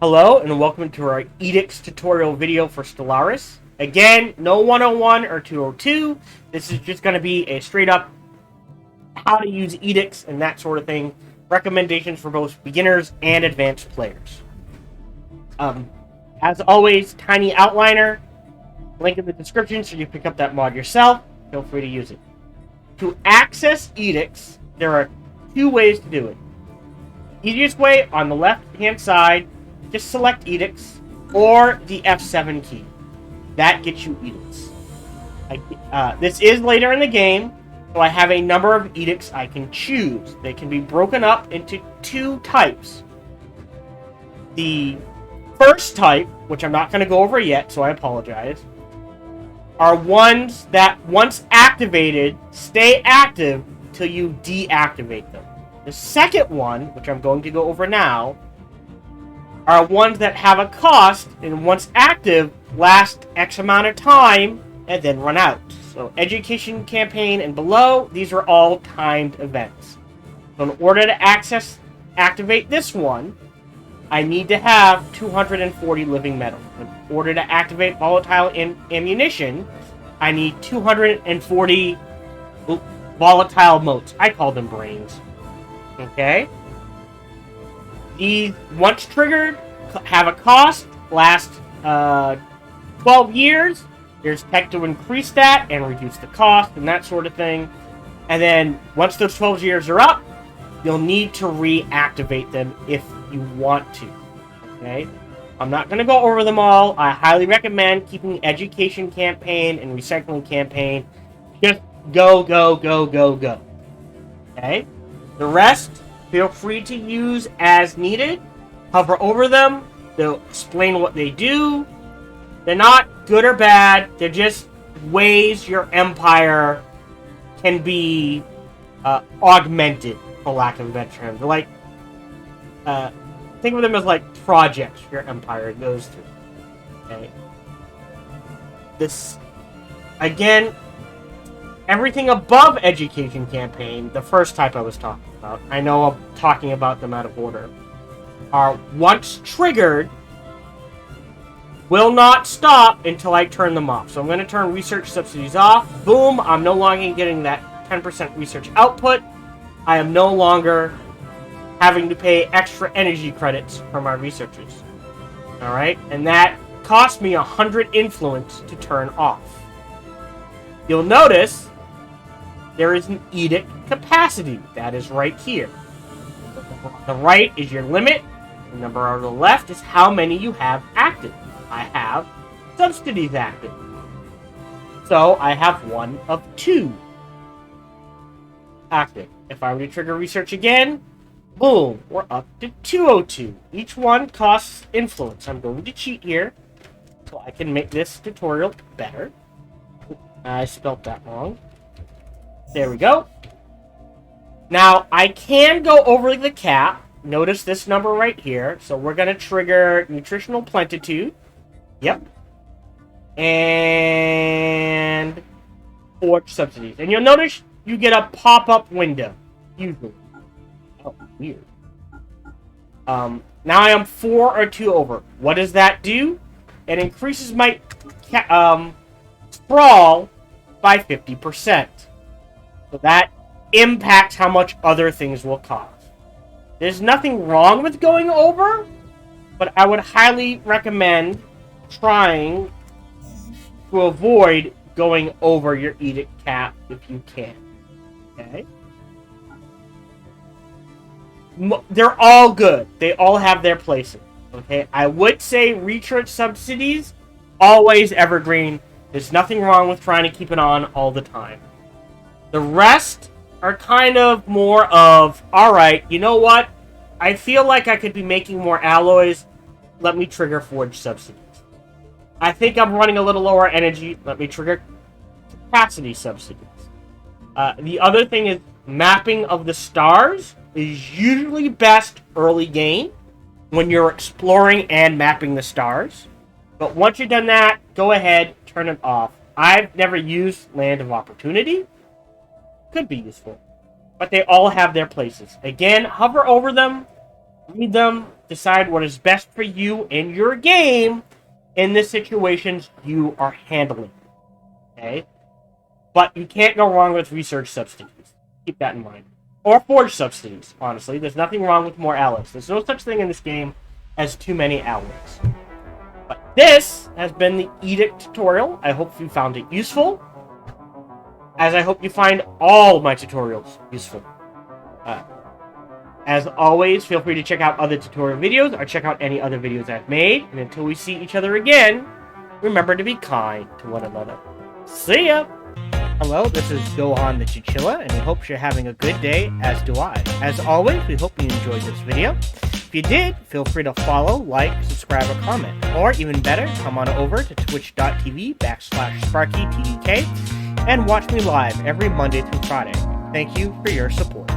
Hello and welcome to our Edicts tutorial video for Stellaris. Again, no 101 or 202. This is just going to be a straight up how to use edicts and that sort of thing. Recommendations for both beginners and advanced players. As always, tiny outliner. Link in the description so you pick up that mod yourself. Feel free to use it. To access edicts, there are two ways to do it. Easiest way, on the left hand side, just select edicts or the F7 key. That gets you edicts. This is later in the game, so I have a number of edicts I can choose. They can be broken up into two types. The first type, which I'm not going to go over yet, so I apologize, are ones that once activated, stay active till you deactivate them. The second one, which I'm going to go over now, are ones that have a cost and once active last X amount of time and then run out. So education campaign and below, these are all timed events. So in order to activate this one, I need to have 240 living metal. In order to activate volatile ammunition, I need 240 volatile motes. I call them brains. Okay? These, once triggered, have a cost, last 12 years. There's tech to increase that and reduce the cost and that sort of thing. And then, once those 12 years are up, you'll need to reactivate them if you want to. Okay? I'm not going to go over them all. I highly recommend keeping education campaign and recycling campaign. Just go, go, go, go, go. Okay? The rest, feel free to use as needed. Hover over them. They'll explain what they do. They're not good or bad. They're just ways your empire can be augmented, for lack of a better term. They're like, think of them as like projects your empire goes through. Okay. This, again, everything above education campaign, the first type I was talking about, I know I'm talking about them out of order, are once triggered, will not stop until I turn them off. So I'm going to turn research subsidies off. Boom, I'm no longer getting that 10% research output. I am no longer having to pay extra energy credits for my researchers. Alright, and that cost me 100 influence to turn off. You'll notice there is an Edict Capacity. That is right here. On the right is your limit. The number on the left is how many you have active. I have subsidies active. So I have one of two active. If I were to trigger research again, boom, we're up to 202. Each one costs influence. I'm going to cheat here so I can make this tutorial better. I spelt that wrong. There we go. Now, I can go over the cap. Notice this number right here. So we're going to trigger Nutritional Plentitude. Yep. And Forge Subsidies. And you'll notice you get a pop-up window. Usually. Oh, weird. Now I am 4 or 2 over. What does that do? It increases my sprawl by 50%. So that impacts how much other things will cost. There's nothing wrong with going over, but I would highly recommend trying to avoid going over your edict cap if you can. Okay? They're all good. They all have their places. Okay? I would say research subsidies, always evergreen. There's nothing wrong with trying to keep it on all the time. The rest are kind of more of, alright, you know what? I feel like I could be making more alloys. Let me trigger Forge Subsidies. I think I'm running a little lower energy. Let me trigger Capacity Subsidies. The other thing is mapping of the stars is usually best early game when you're exploring and mapping the stars. But once you've done that, go ahead, turn it off. I've never used Land of Opportunity. Could be useful. But they all have their places. Again, hover over them, read them, decide what is best for you in your game in the situations you are handling. Okay? But you can't go wrong with research substitutes. Keep that in mind. Or forge substitutes, honestly. There's nothing wrong with more alloys. There's no such thing in this game as too many alloys. But this has been the Edict tutorial. I hope you found it useful, as I hope you find all my tutorials useful. As always, feel free to check out other tutorial videos or check out any other videos I've made. And until we see each other again, remember to be kind to one another. See ya! Hello, this is Gohan the Chinchilla, and we hope you're having a good day, as do I. As always, we hope you enjoyed this video. If you did, feel free to follow, like, subscribe, or comment. Or, even better, come on over to twitch.tv/SparkyTDK and watch me live every Monday through Friday. Thank you for your support.